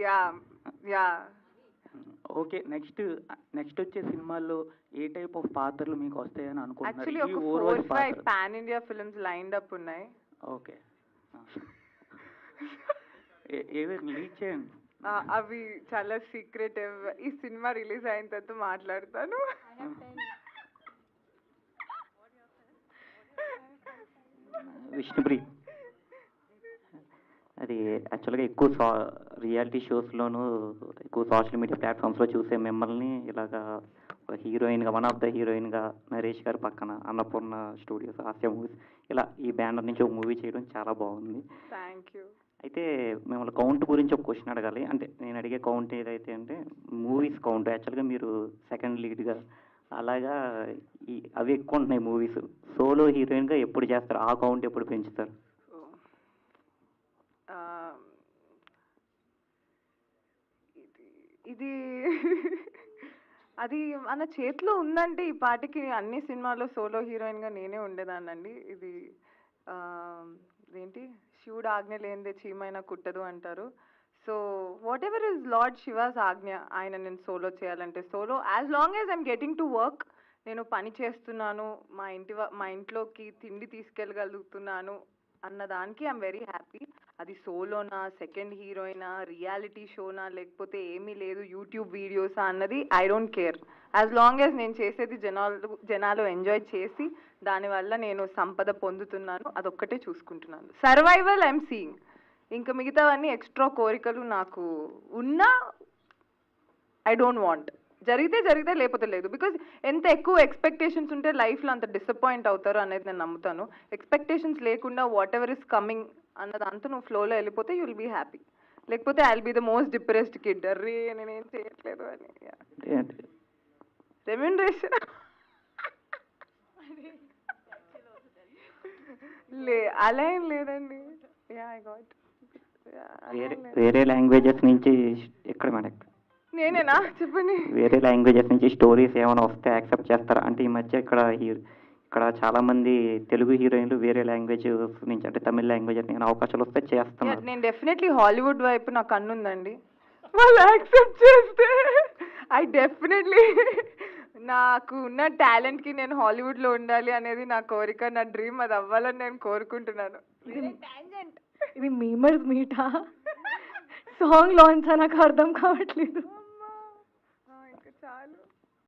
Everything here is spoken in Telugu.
Yeah yeah okay. నెక్స్ట్ వచ్చే సినిమాల్లో ఏ టైప్ ఆఫ్ పాత్రలు మీకు వస్తాయని అనుకుంటున్నారు? యాక్చువల్లీ ఈ ఒక ఊర్వశి 4-5 పాత్ర. Pan India films lined up ఉన్నాయి. ఓకే. ఏదో లీక్ చేయండి. అవి చాలా సీక్రెటివ్. ఈ సినిమా రిలీజ్ అయిన తర్వాత మాట్లాడతాను. విష్ణుప్రియ, అది యాక్చువల్గా ఎక్కువ రియాలిటీ షోస్లోను ఎక్కువ సోషల్ మీడియా ప్లాట్ఫామ్స్లో చూసే మిమ్మల్ని ఇలాగా హీరోయిన్గా, వన్ ఆఫ్ ద హీరోయిన్గా నరేష్ గారి పక్కన అన్నపూర్ణ స్టూడియోస్, హాస్య మూవీస్, ఇలా ఈ బ్యానర్ నుంచి ఒక మూవీ చేయడం చాలా బాగుంది. Thank you. అయితే మిమ్మల్ని కౌంట్ గురించి ఒక క్వశ్చన్ అడగాలి. అంటే నేను అడిగే కౌంట్ ఏదైతే అంటే మూవీస్ కౌంట్. యాక్చువల్గా మీరు సెకండ్ లీడ్గా, అలాగా అవి ఎక్కువ ఉంటున్నాయి మూవీస్. సోలో హీరోయిన్గా ఎప్పుడు చేస్తారు? ఆ కౌంట్ ఎప్పుడు పెంచుతారు? ఇది అది మన చేతిలో ఉందంటే ఈ పాటికి అన్ని సినిమాల్లో సోలో హీరోయిన్గా నేనే ఉండేదాన్నండి. ఇది ఏంటి, శివుడు ఆజ్ఞ లేనిదే చీమైనా కుట్టదు అంటారు. So what ever is lord she was ఆజ్ఞ, ఆయన నేను సోలో చేయాలంటే solo, as long as I'm getting to work, నేను పని చేస్తున్నాను, మా ఇంట్లోకి తిండి తీసుకెళ్ళగలుగుతున్నాను అన్నదానికి ఐఎమ్ వెరీ హ్యాపీ. అది సోలోనా, సెకండ్ హీరోయినా, రియాలిటీ షోనా, లేకపోతే ఏమీ లేదు యూట్యూబ్ వీడియోసా అన్నది I don't care. As long as నేను చేసేది జనాలు ఎంజాయ్ చేసి దానివల్ల నేను సంపద పొందుతున్నాను, అదొక్కటే చూసుకుంటున్నాను. Survival I'm seeing. ఇంకా మిగతావన్నీ ఎక్స్ట్రా కోరికలు నాకు ఉన్నా ఐ డోంట్ వాంట్. జరిగితే లేకపోతే లేదు. బికాజ్ ఎంత ఎక్కువ ఎక్స్పెక్టేషన్స్ ఉంటే లైఫ్లో అంత డిసప్పాయింట్ అవుతారు అనేది నేను నమ్ముతాను. ఎక్స్పెక్టేషన్స్ లేకుండా వాట్ ఎవర్ ఇస్ కమింగ్ అన్నదంతా నువ్వు ఫ్లోలో వెళ్ళిపోతే యూ విల్ బీ హ్యాపీ. లేకపోతే I will be the most depressed kid, అర్రే నేనేం చేయట్లేదు అని. రెమ్యూనరేషన్ అలా ఏం లేదండి. Yeah I got. వేరే లాంగ్వేజెస్ నుంచి ఎక్కడ మేడం? నేనేనా? చెప్పండి. వేరే లాంగ్వేజెస్ నుంచి స్టోరీస్ ఏమైనా వస్తే యాక్సెప్ట్ చేస్తారా? అంటే ఈ మధ్య ఇక్కడ చాలా మంది తెలుగు హీరోయిన్లు వేరే లాంగ్వేజ్ నుంచి, అంటే తమిళ లాంగ్వేజ్ నేను అవకాశాలు వస్తే చేస్తాను. నేను డెఫినెట్లీ హాలీవుడ్ వైపు నా కన్ను ఉందండి. వాళ్ళు యాక్సెప్ట్ చేస్తే ఐ డెఫినెట్లీ, నాకు ఉన్న టాలెంట్కి నేను హాలీవుడ్లో ఉండాలి అనేది నా కోరిక, నా డ్రీమ్. అది అవ్వాలని నేను కోరుకుంటున్నాను. ఇది మీమర్స్ మీటా సాంగ్ లాంచ్ నాకు అర్థం కావట్లేదు.